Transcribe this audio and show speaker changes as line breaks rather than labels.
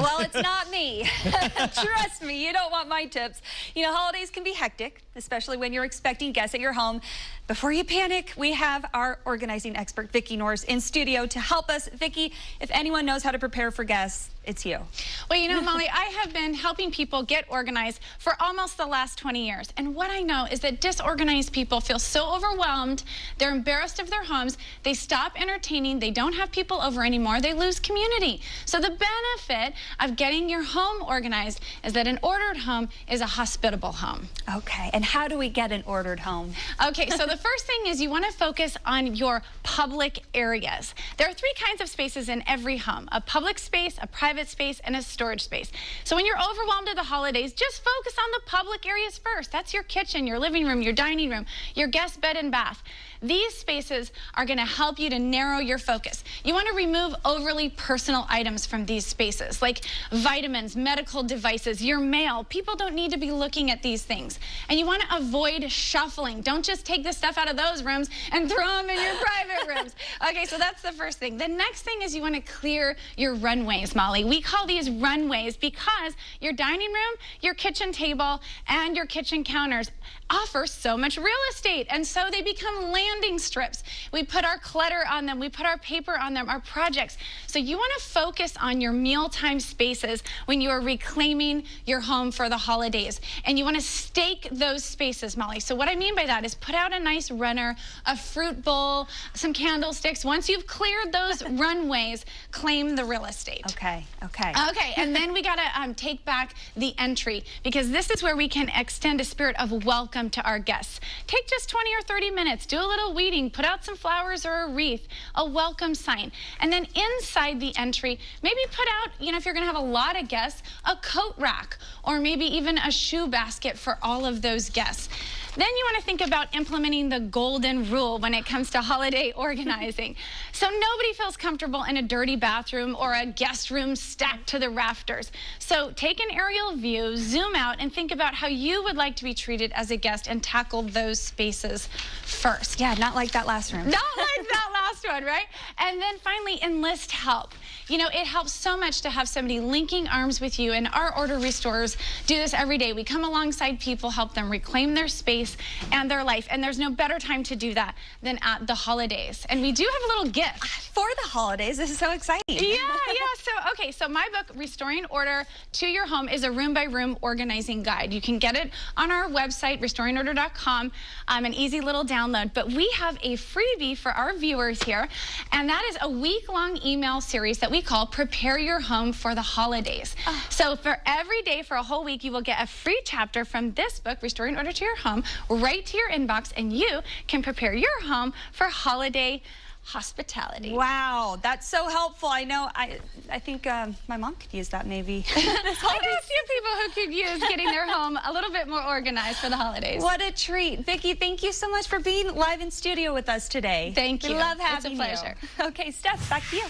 Well, it's not me. Trust me, you don't want my tips. You know, holidays can be hectic, especially when you're expecting guests at your home. Before you panic, we have our organizing expert, Vicki Norris, in studio to help us. Vicki, if anyone knows how to prepare for guests, it's you.
Well, you know, Molly, I have been helping people get organized for almost the last 20 years. And what I know is that disorganized people feel so overwhelmed, they're embarrassed of their homes, they stop entertaining, they don't have people over anymore, they lose community. So the benefit of getting your home organized is that an ordered home is a hospitable home.
Okay, and how do we get an ordered home?
Okay, so the first thing is you want to focus on your public areas. There are three kinds of spaces in every home: a public space, a private space, and a storage space. So when you're overwhelmed at the holidays, just focus on the public areas first. That's your kitchen, your living room, your dining room, your guest bed and bath. These spaces are going to help you to narrow your focus. You want to remove overly personal items from these spaces, like vitamins, medical devices, your mail. People don't need to be looking at these things. And you want to avoid shuffling. Don't just take the stuff out of those rooms and throw them in your private rooms. Okay, so that's the first thing. The next thing is you want to clear your runways, Molly. We call these runways because your dining room, your kitchen table, and your kitchen counters offer so much real estate, and so they become landing strips. We put our clutter on them, we put our paper on them, our projects. So you want to focus on your mealtime spaces when you are reclaiming your home for the holidays, and you want to stake those spaces, Molly. So what I mean by that is put out a nice runner, a fruit bowl, some candlesticks. Once you've cleared those runways, claim the real estate.
Okay.
Okay, and then we gotta take back the entry, because this is where we can extend a spirit of welcome to our guests. Take just 20 or 30 minutes, do a little weeding, put out some flowers or a wreath, a welcome sign. And then inside the entry, maybe put out, you know, if you're gonna have a lot of guests, a coat rack, or maybe even a shoe basket for all of those guests. Then you want to think about implementing the golden rule when it comes to holiday organizing. So nobody feels comfortable in a dirty bathroom or a guest room stacked to the rafters. So take an aerial view, zoom out, and think about how you would like to be treated as a guest and tackle those spaces first.
Yeah, not like that last room.
Not like that last one, right? And then finally, enlist help. You know, it helps so much to have somebody linking arms with you, and our order restorers do this every day. We come alongside people, help them reclaim their space and their life, and there's no better time to do that than at the holidays. And we do have a little gift.
For the holidays, this is so exciting.
Yeah. So my book, Restoring Order to Your Home, is a room-by-room organizing guide. You can get it on our website, restoringorder.com, an easy little download. But we have a freebie for our viewers here, and that is a week-long email series that we call Prepare Your Home for the Holidays. So for every day for a whole week, you will get a free chapter from this book, Restoring Order to Your Home, right to your inbox, and you can prepare your home for holiday hospitality.
Wow, that's so helpful. I know, I think my mom could use that maybe.
I know a few people who could use getting their home a little bit more organized for the holidays.
What a treat. Vicki, thank you so much for being live in studio with us today.
Thank you.
We love having
you. It's a pleasure.
Okay, Steph, back to you.